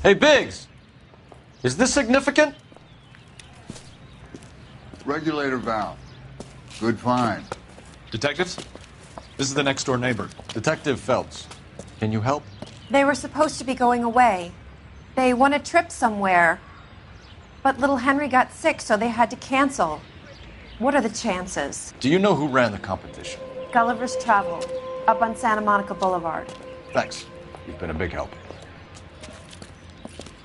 Hey, Biggs! Is this significant? Regulator valve. Good find. Detectives? This is the next door neighbor. Detective Phelps. Can you help? They were supposed to be going away. They won a trip somewhere. But little Henry got sick, so they had to cancel. What are the chances? Do you know who ran the competition? Gulliver's Travel, up on Santa Monica Boulevard. Thanks. You've been a big help.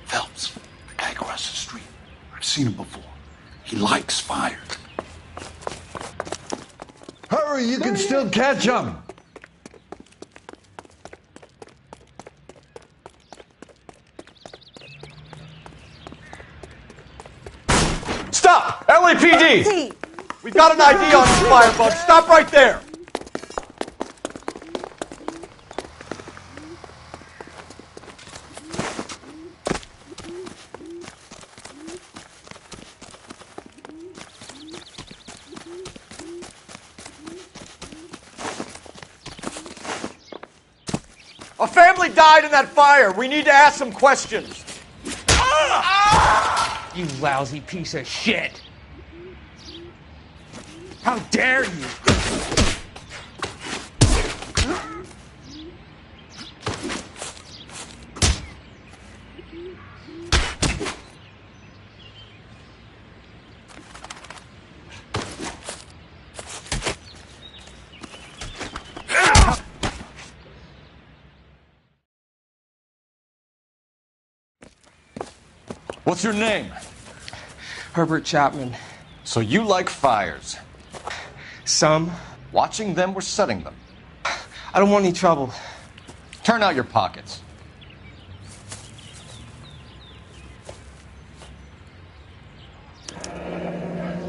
Phelps, the guy across the street. I've seen him before. He likes fire. Hurry, you can still catch him! Stop! LAPD! We've got an ID on this firebug. Stop right there! A family died in that fire. We need to ask some questions. You lousy piece of shit! How dare you! What's your name? Herbert Chapman. So you like fires. Some. Watching them or setting them? I don't want any trouble. Turn out your pockets.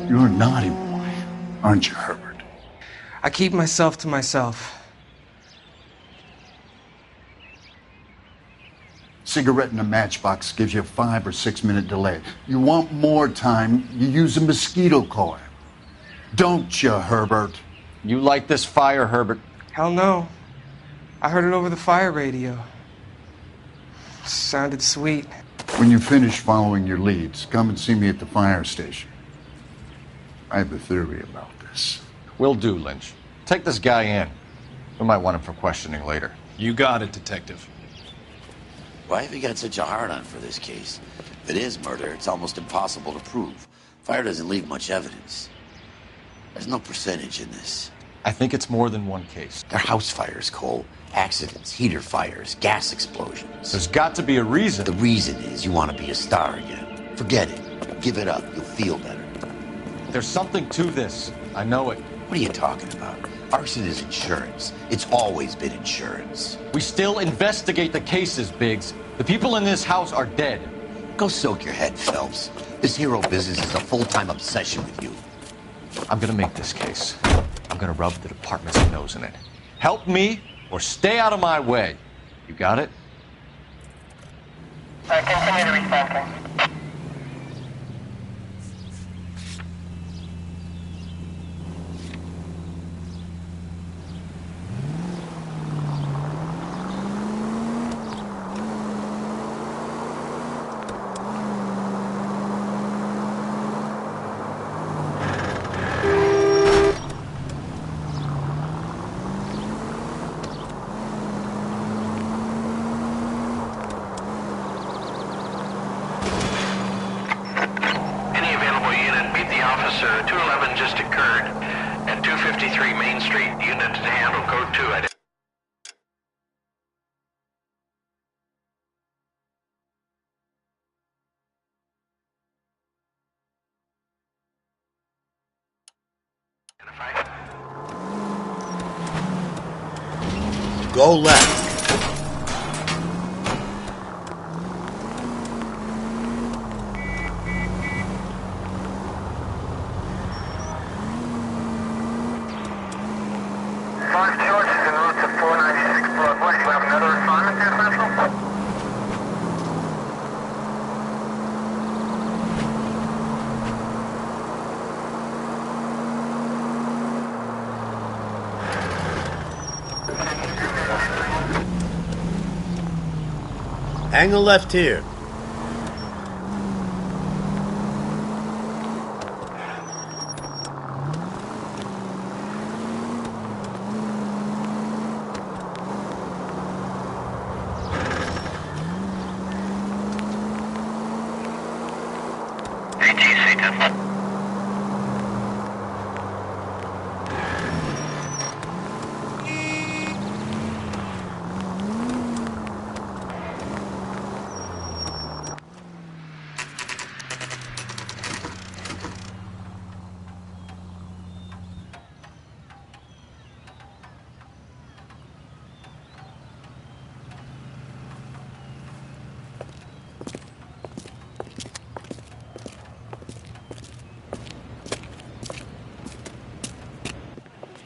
You're a naughty boy, aren't you, Herbert? I keep myself to myself. Cigarette in a matchbox gives you a 5 or 6 minute delay. You want more time, you use a mosquito coil. Don't you, Herbert? You like this fire, Herbert? Hell no. I heard it over the fire radio. Sounded sweet. When you finish following your leads, come and see me at the fire station. I have a theory about this. Will do, Lynch. Take this guy in. We might want him for questioning later. You got it, Detective. Why have you got such a hard-on for this case? If it is murder, it's almost impossible to prove. Fire doesn't leave much evidence. There's no percentage in this. I think it's more than one case. They're house fires, Cole. Accidents, heater fires, gas explosions. There's got to be a reason. The reason is you want to be a star again. Forget it. Give it up. You'll feel better. There's something to this. I know it. What are you talking about? Arson is insurance. It's always been insurance. We still investigate the cases, Biggs. The people in this house are dead. Go soak your head, Phelps. This hero business is a full-time obsession with you. I'm gonna make this case. I'm gonna rub the department's nose in it. Help me or stay out of my way. You got it? Continue to respond. Officer, 211 just occurred at 253 Main Street. Unit to handle code 2. Go left. Fox George is en route to 496 Broadway. Do you have another assignment there, Central? Hang a left here. 10.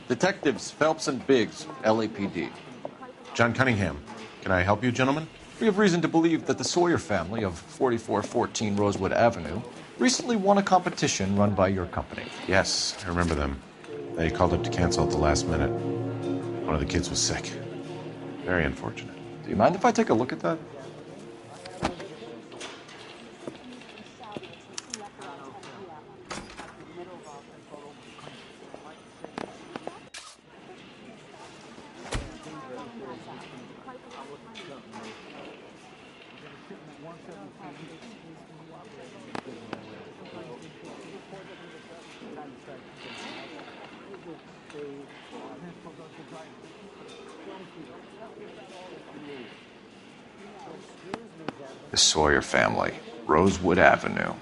Detectives Phelps and Biggs, LAPD. John Cunningham. Can I help you, gentlemen? We have reason to believe that the Sawyer family of 4414 Rosewood Avenue recently won a competition run by your company. Yes, I remember them. They called up to cancel at the last minute. One of the kids was sick. Very unfortunate. Do you mind if I take a look at that? The Sawyer family, Rosewood Avenue.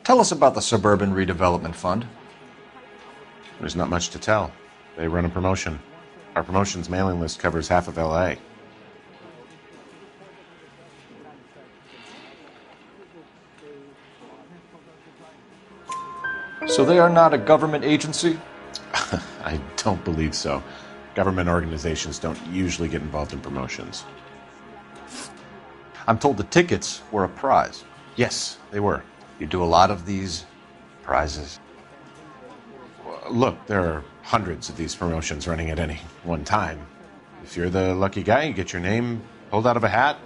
Tell us about the Suburban Redevelopment Fund. There's not much to tell. They run a promotion. Our promotions mailing list covers half of LA. So they are not a government agency? I don't believe so. Government organizations don't usually get involved in promotions. I'm told the tickets were a prize. Yes, they were. You do a lot of these prizes. Look, there are hundreds of these promotions running at any one time. If you're the lucky guy, you get your name pulled out of a hat.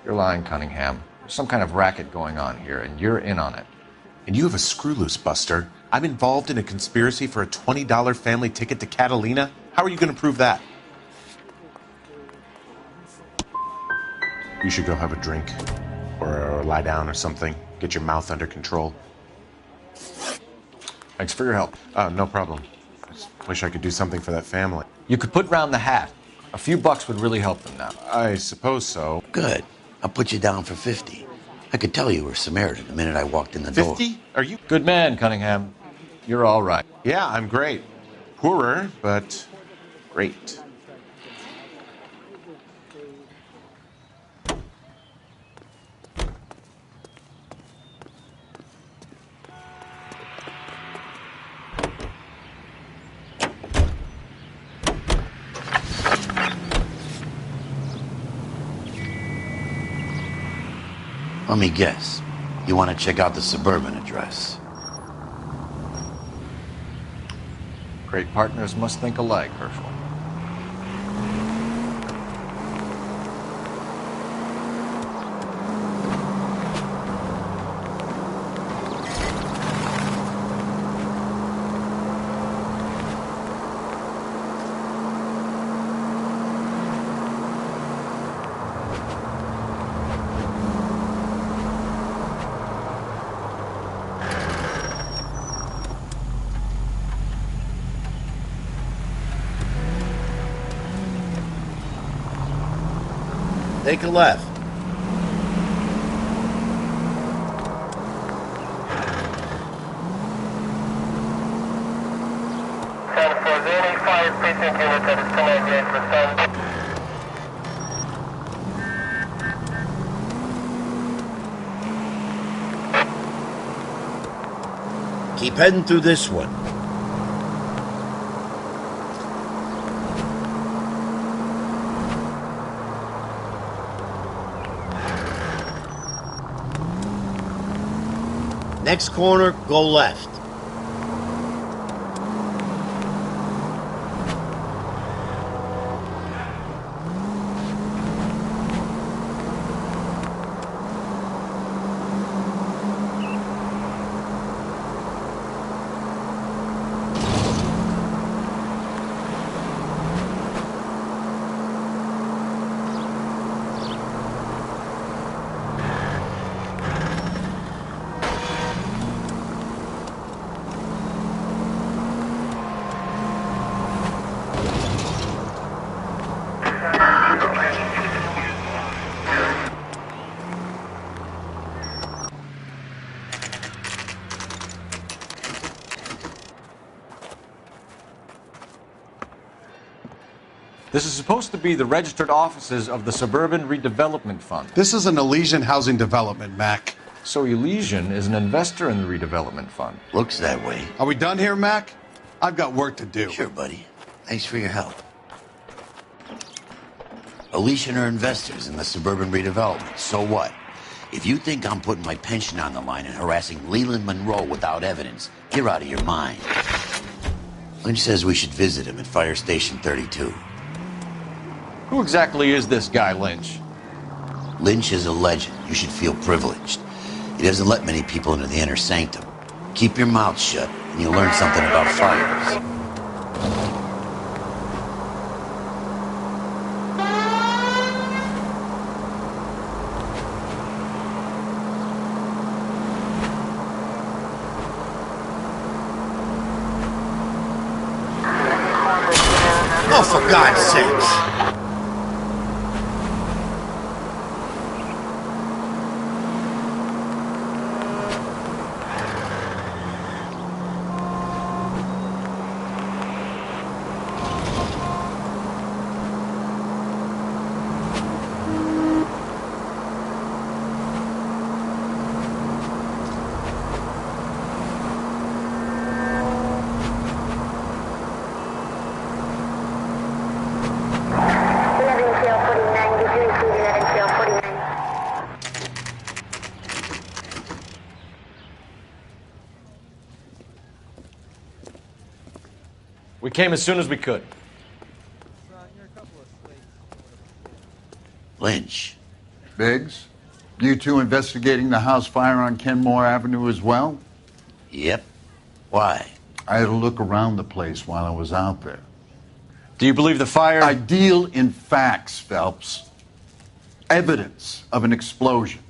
You're lying, Cunningham. There's some kind of racket going on here, and you're in on it. And you have a screw loose, Buster. I'm involved in a conspiracy for a $20 family ticket to Catalina? How are you going to prove that? You should go have a drink. Or lie down or something. Get your mouth under control. Thanks for your help. No problem. I just wish I could do something for that family. You could put round the hat. A few bucks would really help them now. I suppose so. Good. I'll put you down for 50. I could tell you were Samaritan the minute I walked in the door. 50? Are you... Good man, Cunningham. You're all right. Yeah, I'm great. Poorer, but great. Let me guess. You want to check out the Suburban address? Great partners must think alike, Herschel. Take a left. Any fire precinct unit that is connected to Keep heading through this one. Next corner, go left. This is supposed to be the registered offices of the Suburban Redevelopment Fund. This is an Elysian housing development, Mac. So Elysian is an investor in the redevelopment fund. Looks that way. Are we done here, Mac? I've got work to do. Sure, buddy. Thanks for your help. Elysian are investors in the Suburban Redevelopment. So what? If you think I'm putting my pension on the line and harassing Leland Monroe without evidence, you're out of your mind. Lynch says we should visit him at Fire Station 32. Who exactly is this guy, Lynch? Lynch is a legend. You should feel privileged. He doesn't let many people into the inner sanctum. Keep your mouth shut, and you'll learn something about fires. Oh, for God's sakes! We came as soon as we could. Lynch. Biggs, you two investigating the house fire on Kenmore Avenue as well? Yep. Why? I had a look around the place while I was out there. Do you believe the fire? I deal in facts, Phelps. Evidence of an explosion.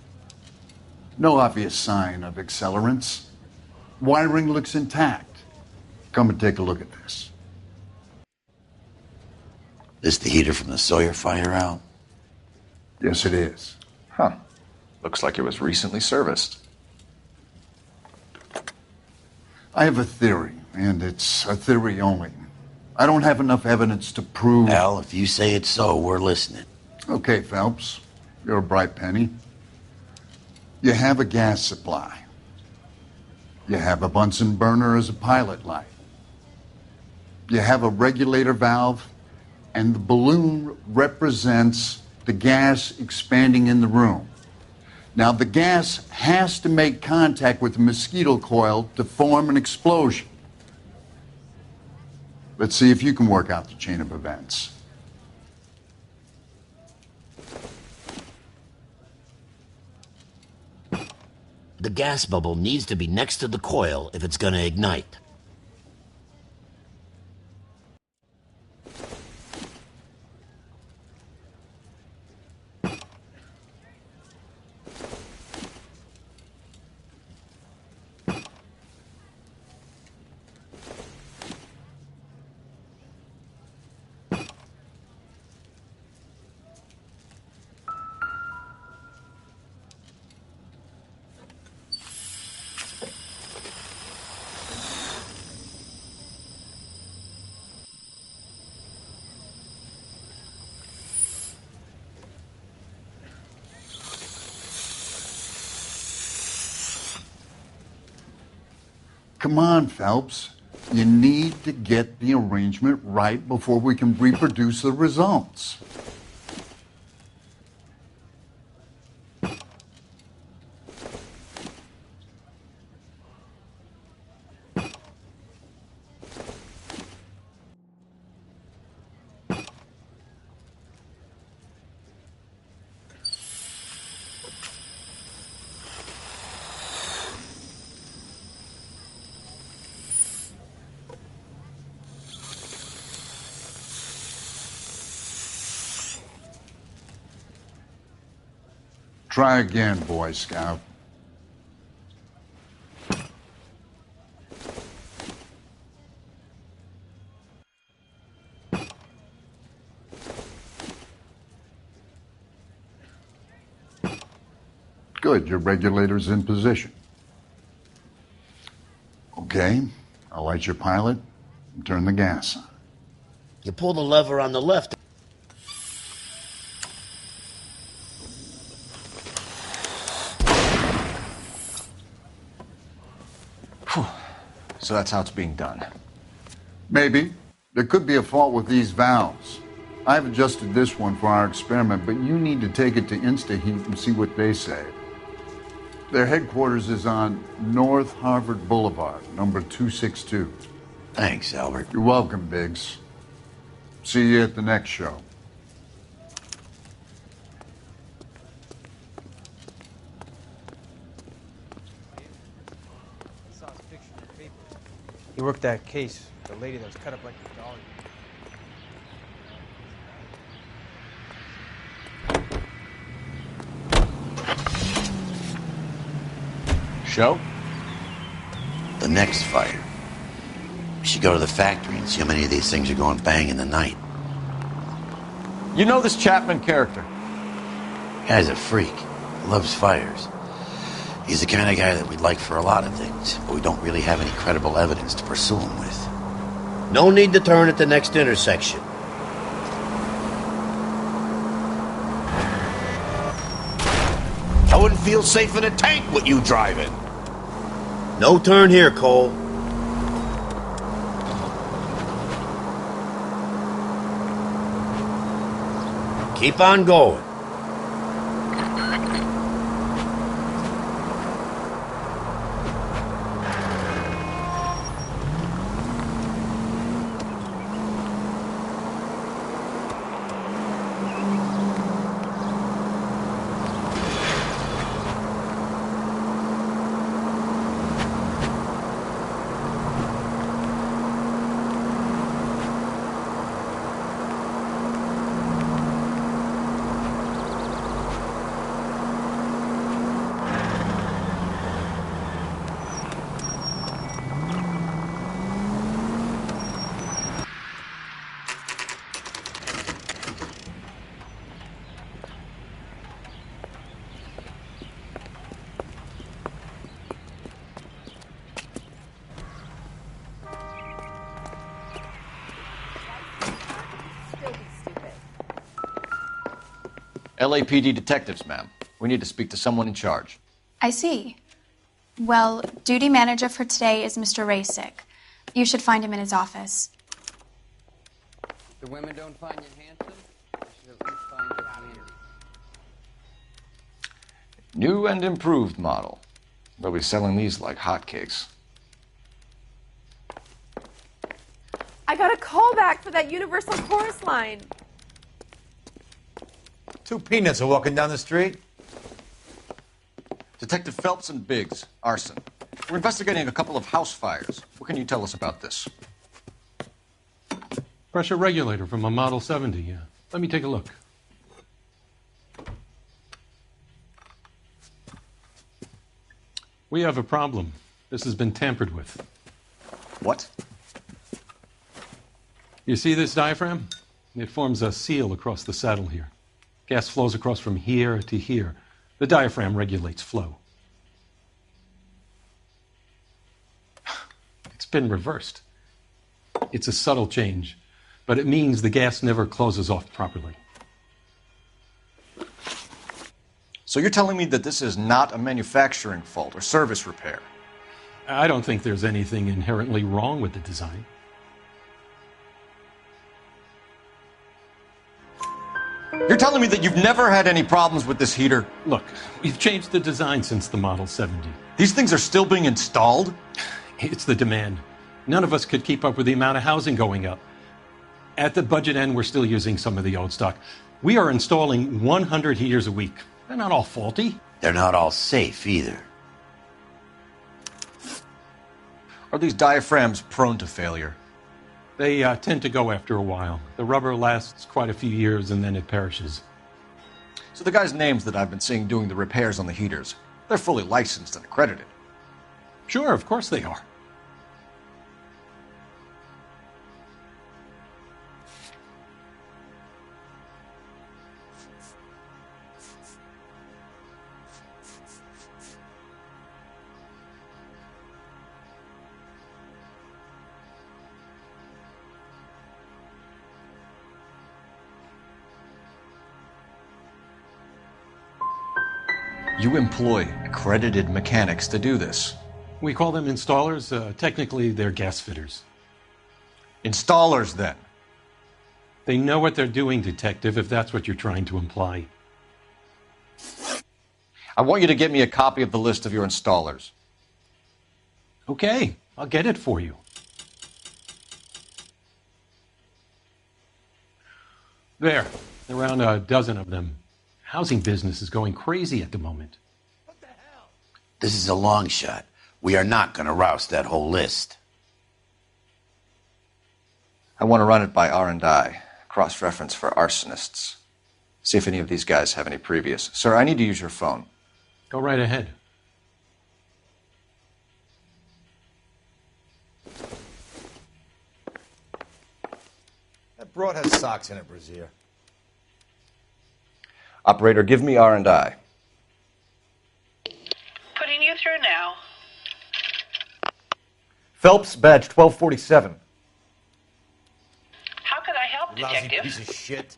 No obvious sign of accelerants. Wiring looks intact. Come and take a look at this. This the heater from the Sawyer fire out? Yes, it is. Huh. Looks like it was recently serviced. I have a theory, and it's a theory only. I don't have enough evidence to prove... Al, if you say it's so, we're listening. Okay, Phelps. You're a bright penny. You have a gas supply. You have a Bunsen burner as a pilot light. You have a regulator valve, and the balloon represents the gas expanding in the room. Now, the gas has to make contact with the mosquito coil to form an explosion. Let's see if you can work out the chain of events. The gas bubble needs to be next to the coil if it's gonna ignite. Come on, Phelps. You need to get the arrangement right before we can reproduce the results. Try again, Boy Scout. Good, your regulator's in position. Okay, I'll light your pilot and turn the gas on. You pull the lever on the left. So that's how it's being done. Maybe. There could be a fault with these valves. I've adjusted this one for our experiment, but you need to take it to InstaHeat and see what they say. Their headquarters is on North Harvard Boulevard, number 262. Thanks, Albert. You're welcome, Biggs. See you at the next show. He worked that case, the lady that was cut up like a dog. Show? The next fire. We should go to the factory and see how many of these things are going bang in the night. You know this Chapman character? Guy's a freak. Loves fires. He's the kind of guy that we'd like for a lot of things, but we don't really have any credible evidence to pursue him with. No need to turn at the next intersection. I wouldn't feel safe in a tank with you driving. No turn here, Cole. Keep on going. LAPD detectives, ma'am. We need to speak to someone in charge. I see. Well, duty manager for today is Mr. Rasick. You should find him in his office. The women don't find you handsome? I should at least find you handy. New and improved model. They'll be selling these like hotcakes. I got a call back for that Universal Chorus line. Two peanuts are walking down the street. Detective Phelps and Biggs, arson. We're investigating a couple of house fires. What can you tell us about this? Pressure regulator from a Model 70. Let me take a look. We have a problem. This has been tampered with. What? You see this diaphragm? It forms a seal across the saddle here. Gas flows across from here to here. The diaphragm regulates flow. It's been reversed. It's a subtle change, but it means the gas never closes off properly. So you're telling me that this is not a manufacturing fault or service repair? I don't think there's anything inherently wrong with the design. You're telling me that you've never had any problems with this heater? Look, we've changed the design since the Model 70. These things are still being installed? It's the demand. None of us could keep up with the amount of housing going up. At the budget end, we're still using some of the old stock. We are installing 100 heaters a week. They're not all faulty. They're not all safe either. Are these diaphragms prone to failure? They tend to go after a while. The rubber lasts quite a few years and then it perishes. So the guys' names that I've been seeing doing the repairs on the heaters, they're fully licensed and accredited. Sure, of course they are. You employ accredited mechanics to do this. We call them installers. Technically, they're gas fitters. Installers, then? They know what they're doing, Detective, if that's what you're trying to imply. I want you to get me a copy of the list of your installers. Okay, I'll get it for you. There, around a dozen of them. Housing business is going crazy at the moment. This is a long shot. We are not going to roust that whole list. I want to run it by R&I, cross-reference for arsonists. See if any of these guys have any previous. Sir, I need to use your phone. Go right ahead. That broad has socks in it, Brazier. Operator, give me R&I. Putting you through now. Phelps, badge 1247. How could I help, Lousy Detective? piece of shit.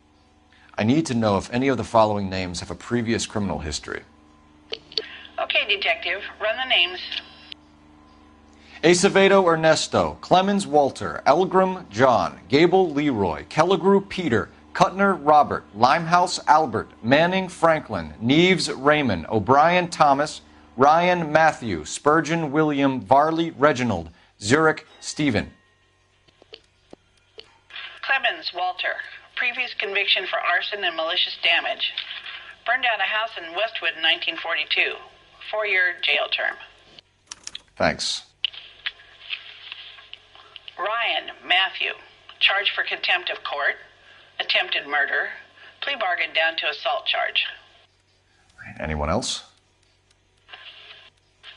I need to know if any of the following names have a previous criminal history. Okay, Detective. Run the names. Acevedo Ernesto, Clemens Walter, Elgram John, Gable Leroy, Kelligrew Peter, Kuttner Robert, Limehouse Albert, Manning Franklin, Neves Raymond, O'Brien Thomas, Ryan Matthew, Spurgeon William, Varley Reginald, Zurich Stephen. Clemens Walter. Previous conviction for arson and malicious damage. Burned down a house in Westwood in 1942. 4-year jail term. Thanks. Ryan Matthew. Charged for contempt of court. Attempted murder. Plea bargain down to assault charge. Anyone else?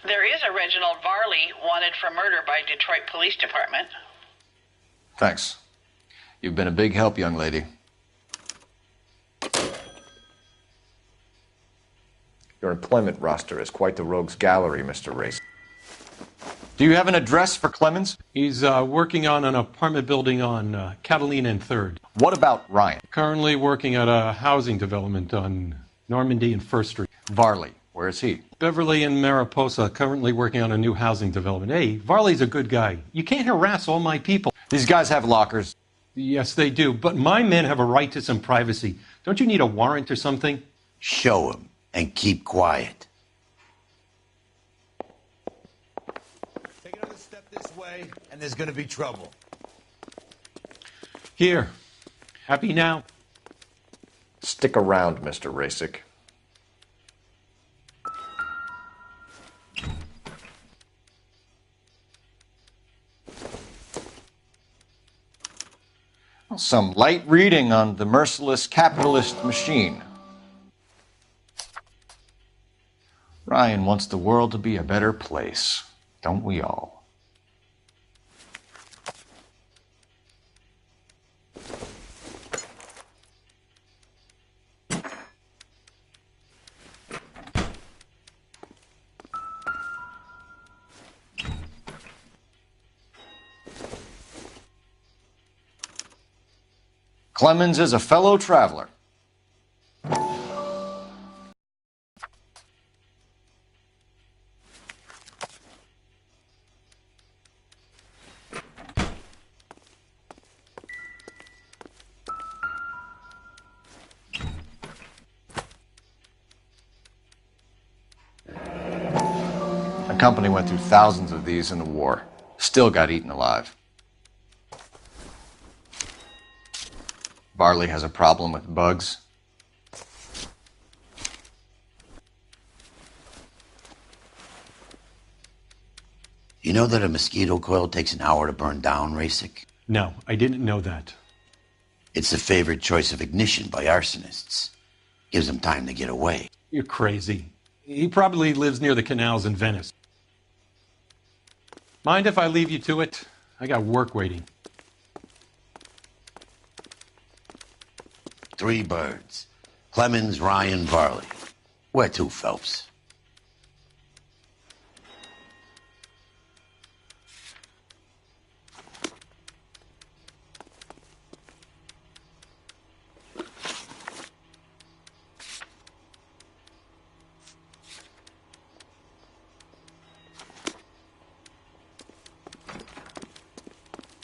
There is a Reginald Varley wanted for murder by Detroit Police Department. Thanks. You've been a big help, young lady. Your employment roster is quite the rogues gallery, Mr. Race. Do you have an address for Clemens? He's working on an apartment building on Catalina and 3rd. What about Ryan? Currently working at a housing development on Normandy and 1st Street. Varley, where is he? Beverly and Mariposa, currently working on a new housing development. Hey, Varley's a good guy. You can't harass all my people. These guys have lockers. Yes, they do, but my men have a right to some privacy. Don't you need a warrant or something? Show him and keep quiet. Take another step this way, and there's going to be trouble. Here. Happy now? Stick around, Mr. Rasick. Some light reading on the merciless capitalist machine. Ryan wants the world to be a better place, don't we all? Clemens is a fellow traveler. company went through thousands of these in the war. Still got eaten alive. Varley has a problem with bugs. You know that a mosquito coil takes an hour to burn down, Rasic? No, I didn't know that. It's the favorite choice of ignition by arsonists. Gives them time to get away. You're crazy. He probably lives near the canals in Venice. Mind if I leave you to it? I got work waiting. 3 birds. Clemens, Ryan, Varley. Where to, Phelps?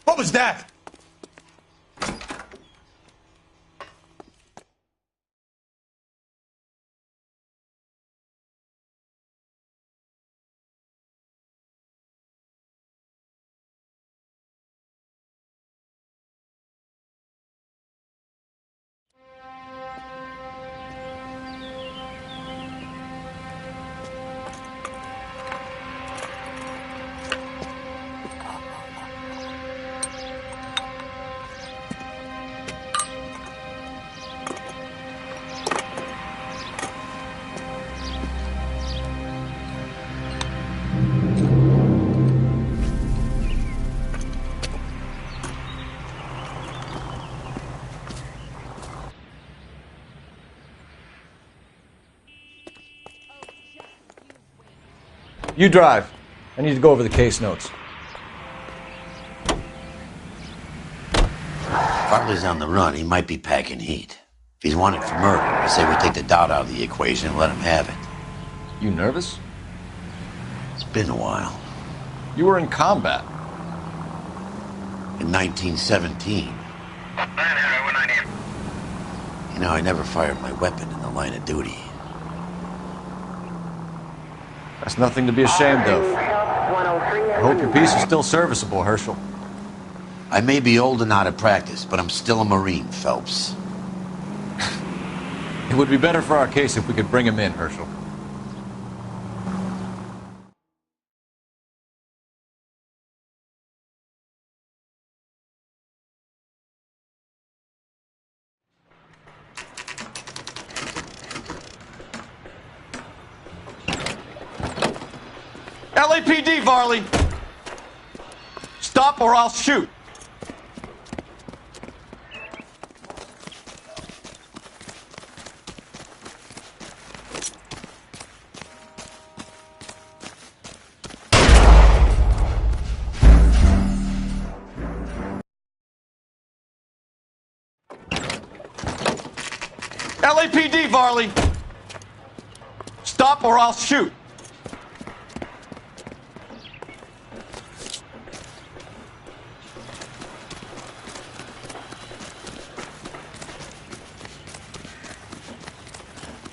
What was that? You drive. I need to go over the case notes. Varley's on the run. He might be packing heat. If he's wanted for murder, I say we take the doubt out of the equation and let him have it. You nervous? It's been a while. You were in combat. In 1917. You know, I never fired my weapon in the line of duty. That's nothing to be ashamed of. I hope your piece is still serviceable, Herschel. I may be old and out of practice, but I'm still a Marine, Phelps. It would be better for our case if we could bring him in, Herschel. LAPD, Varley! Stop or I'll shoot! LAPD, Varley! Stop or I'll shoot!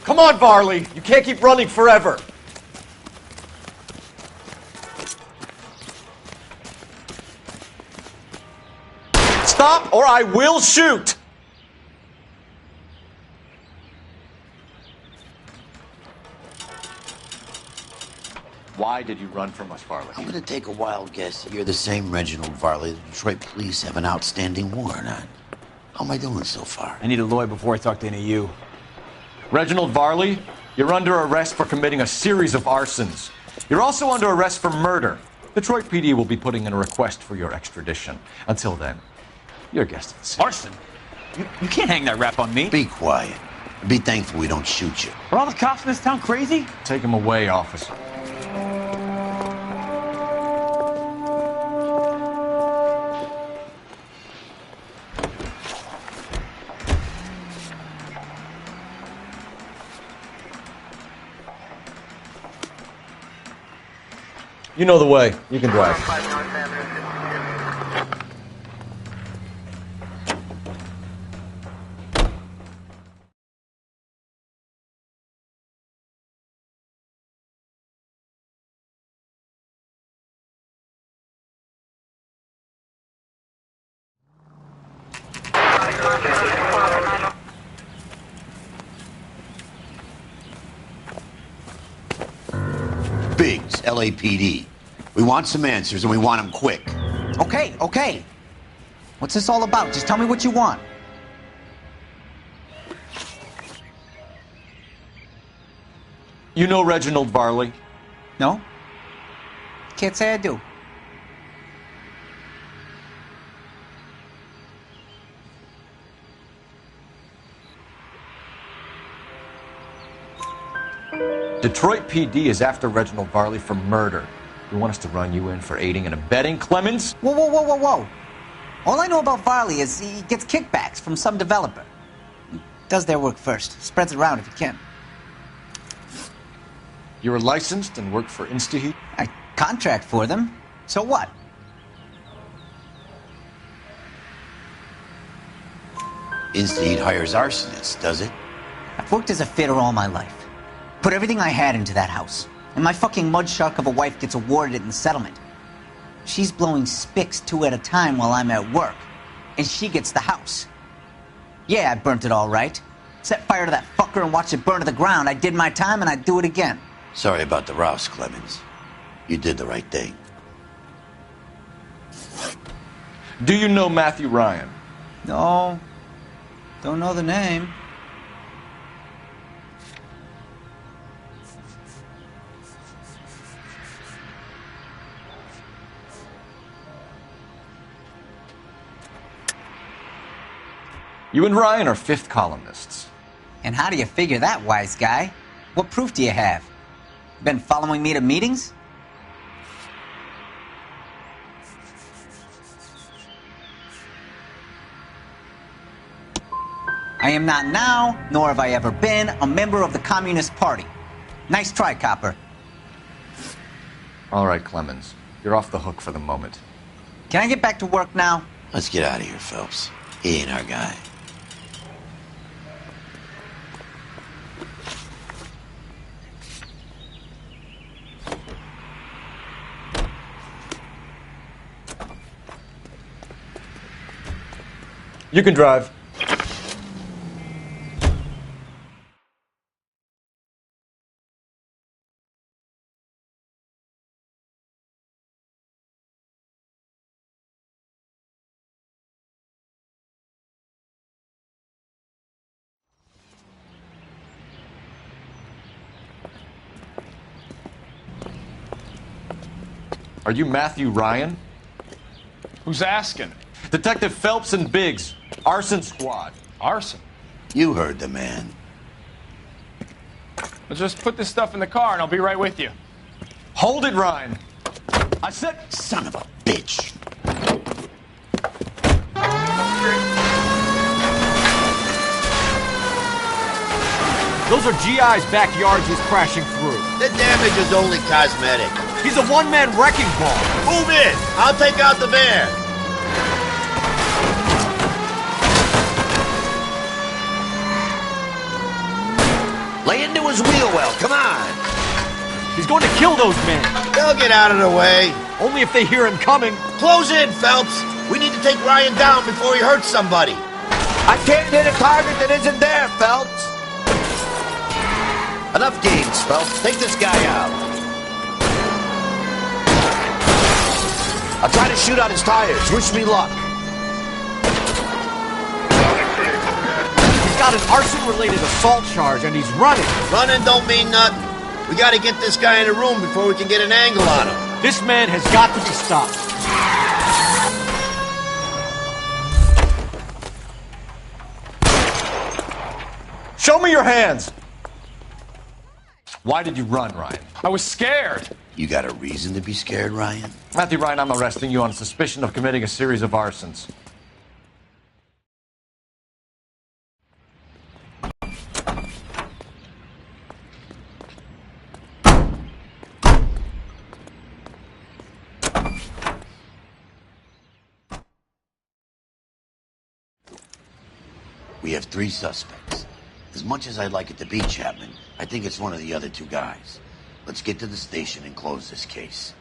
Come on, Varley! You can't keep running forever! Stop or I will shoot! Why did you run from us, Varley? I'm gonna take a wild guess that you're the same Reginald Varley the Detroit police have an outstanding warrant on. How am I doing so far? I need a lawyer before I talk to any of you. Reginald Varley, you're under arrest for committing a series of arsons. You're also under arrest for murder. Detroit PD will be putting in a request for your extradition. Until then, you're guest of the city. Arson? You can't hang that rap on me. Be quiet. Be thankful we don't shoot you. Are all the cops in this town crazy? Take him away, officer. You know the way. You can drive. It's LAPD. We want some answers, and we want them quick. Okay, okay. What's this all about? Just tell me what you want. You know Reginald Varley? No? Can't say I do. Detroit PD is after Reginald Varley for murder. You want us to run you in for aiding and abetting, Clemens? Whoa, whoa, whoa, whoa, whoa. All I know about Varley is he gets kickbacks from some developer. He does their work first. Spreads it around if he can. You were licensed and worked for InstaHeat? I contract for them. So what? InstaHeat hires arsonists, does it? I've worked as a fitter all my life. Put everything I had into that house. And my fucking mud shark of a wife gets awarded it in the settlement. She's blowing spics 2 at a time while I'm at work. And she gets the house. Yeah, I burnt it all right. Set fire to that fucker and watched it burn to the ground. I did my time and I'd do it again. Sorry about the rouse, Clemens. You did the right thing. Do you know Matthew Ryan? No. Don't know the name. You and Ryan are fifth columnists. And how do you figure that, wise guy? What proof do you have? Been following me to meetings? I am not now, nor have I ever been, a member of the Communist Party. Nice try, copper. All right, Clemens. You're off the hook for the moment. Can I get back to work now? Let's get out of here, Phelps. He ain't our guy. You can drive. Are you Matthew Ryan? Who's asking? Detective Phelps and Biggs, arson squad. Arson? You heard the man. Well, just put this stuff in the car and I'll be right with you. Hold it, Ryan. I said... Son of a bitch. Those are GI's backyards he's crashing through. The damage is only cosmetic. He's a one-man wrecking ball. Move in. I'll take out the van. Lay into his wheel well. Come on. He's going to kill those men. They'll get out of the way. Only if they hear him coming. Close in, Phelps. We need to take Ryan down before he hurts somebody. I can't hit a target that isn't there, Phelps. Enough games, Phelps. Take this guy out. I'll try to shoot out his tires. Wish me luck. He's got an arson-related assault charge, and he's running. Running don't mean nothing. We gotta get this guy in a room before we can get an angle on him. This man has got to be stopped. Show me your hands. Why did you run, Ryan? I was scared. You got a reason to be scared, Ryan? Matthew Ryan, I'm arresting you on suspicion of committing a series of arsons. We have 3 suspects. As much as I'd like it to be Chapman, I think it's one of the other 2 guys. Let's get to the station and close this case.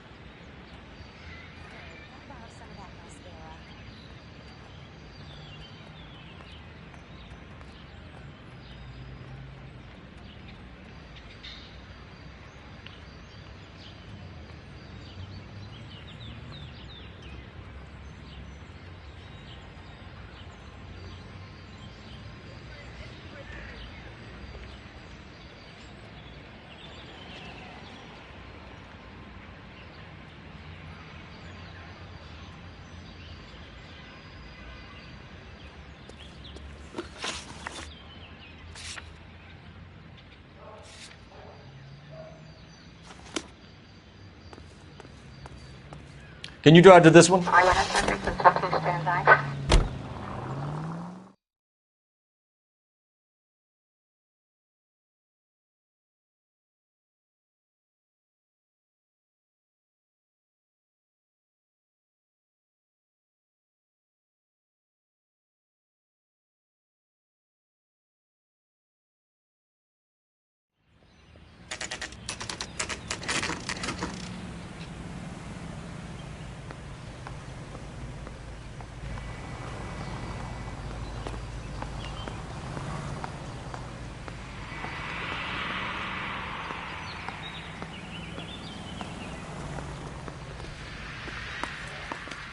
Can you drive to this one?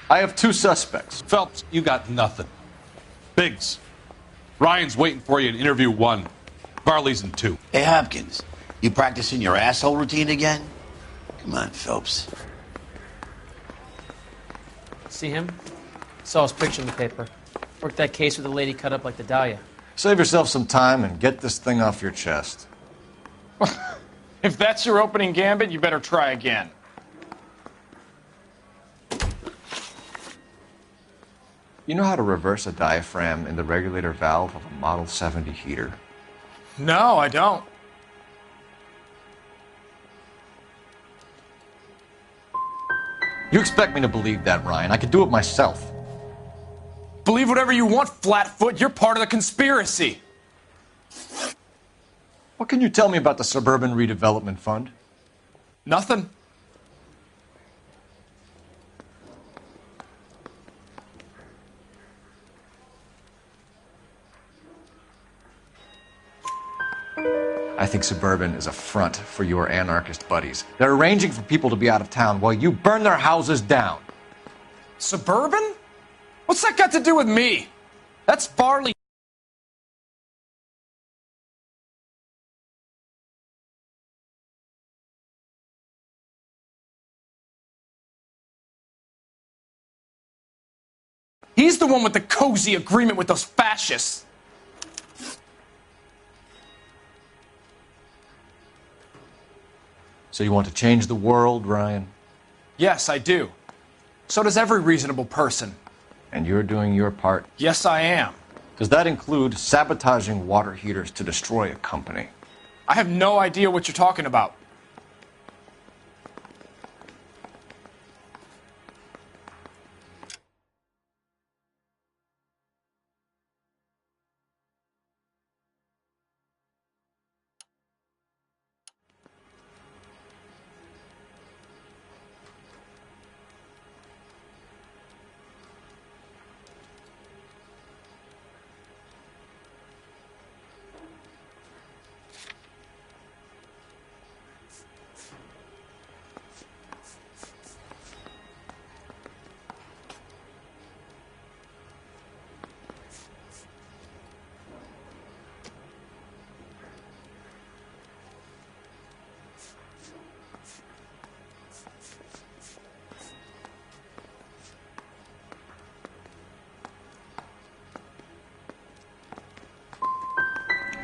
I have 2 suspects. Phelps, you got nothing. Biggs, Ryan's waiting for you in interview 1. Varley's in 2. Hey, Hopkins, you practicing your asshole routine again? Come on, Phelps. See him? Saw his picture in the paper. Worked that case with a lady cut up like the Dahlia. Save yourself some time and get this thing off your chest. If that's your opening gambit, you better try again. You know how to reverse a diaphragm in the regulator valve of a Model 70 heater? No, I don't. You expect me to believe that, Ryan? I could do it myself. Believe whatever you want, Flatfoot. You're part of the conspiracy. What can you tell me about the Suburban Redevelopment Fund? Nothing. I think Suburban is a front for your anarchist buddies. They're arranging for people to be out of town while you burn their houses down. Suburban? What's that got to do with me? That's Varley. He's the one with the cozy agreement with those fascists. So you want to change the world, Ryan? Yes, I do. So does every reasonable person. And you're doing your part? Yes, I am. Does that include sabotaging water heaters to destroy a company? I have no idea what you're talking about.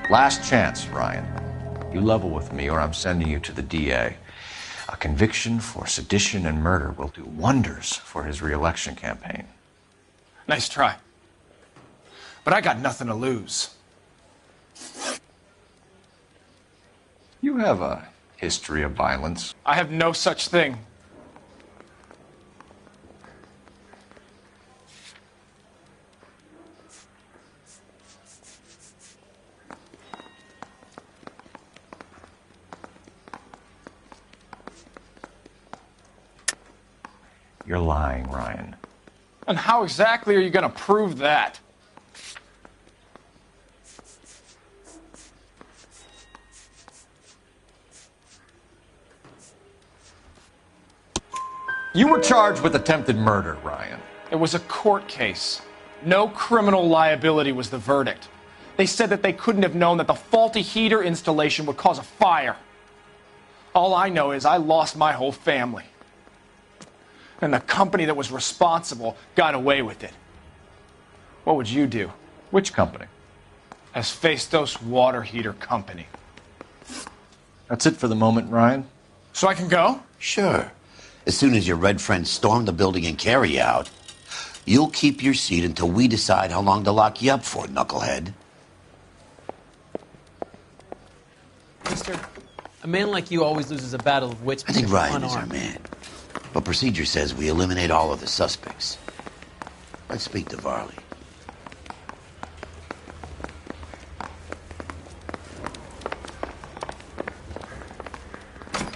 Last chance, Ryan. You level with me or I'm sending you to the DA. A conviction for sedition and murder will do wonders for his re-election campaign. Nice try. But I got nothing to lose. You have a history of violence. I have no such thing. You're lying, Ryan. And how exactly are you going to prove that? You were charged with attempted murder, Ryan. It was a court case. No criminal liability was the verdict. They said that they couldn't have known that the faulty heater installation would cause a fire. All I know is I lost my whole family. And the company that was responsible got away with it. What would you do? Which company? Hephaestus Water Heater Company. That's it for the moment, Ryan. So I can go? Sure. As soon as your red friends storm the building and carry out, you'll keep your seat until we decide how long to lock you up for, knucklehead. Mister, a man like you always loses a battle of wits. I think because you're Ryan is our unarmed. man. But procedure says we eliminate all of the suspects. Let's speak to Varley.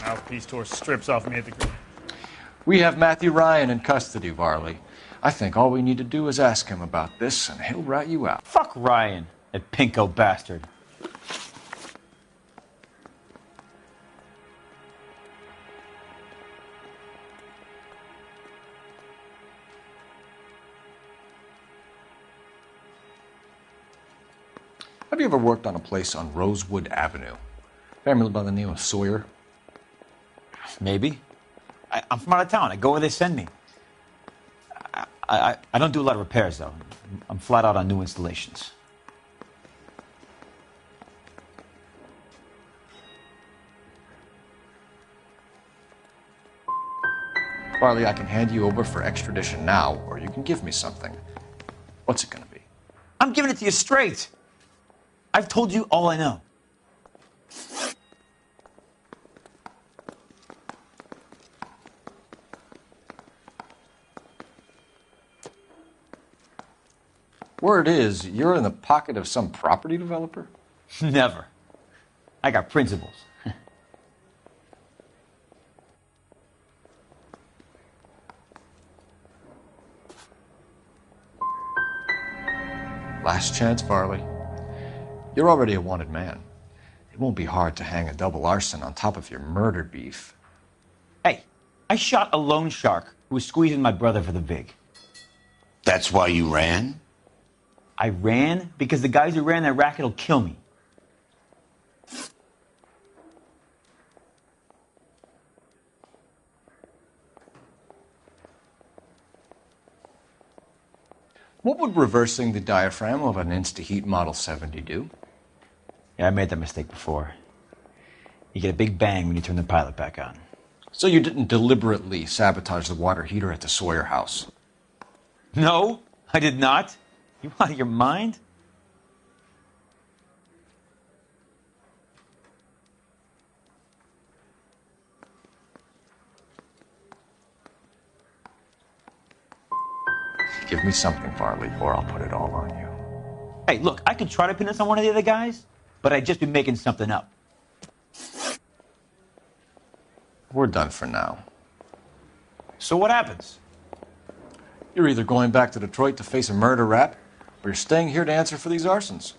Mouthpiece tore strips off me at the ground. We have Matthew Ryan in custody, Varley. I think all we need to do is ask him about this, and he'll rat you out. Fuck Ryan, that pinko bastard. Have you ever worked on a place on Rosewood Avenue? Family by the name of Sawyer? Maybe. I'm from out of town. I go where they send me. I don't do a lot of repairs, though. I'm flat out on new installations. Varley, I can hand you over for extradition now, or you can give me something. What's it gonna be? I'm giving it to you straight. I've told you all I know. Word is, you're in the pocket of some property developer? Never. I got principles. Last chance, Varley. You're already a wanted man. It won't be hard to hang a double arson on top of your murder beef. Hey, I shot a loan shark who was squeezing my brother for the vig. That's why you ran? I ran because the guys who ran that racket will kill me. What would reversing the diaphragm of an Insta-Heat Model 70 do? Yeah, I made that mistake before. You get a big bang when you turn the pilot back on. So you didn't deliberately sabotage the water heater at the Sawyer house? No, I did not. You out of your mind? Give me something, Varley, or I'll put it all on you. Hey, look, I could try to pin this on one of the other guys, but I'd just be making something up. We're done for now. So what happens? You're either going back to Detroit to face a murder rap, or you're staying here to answer for these arsons.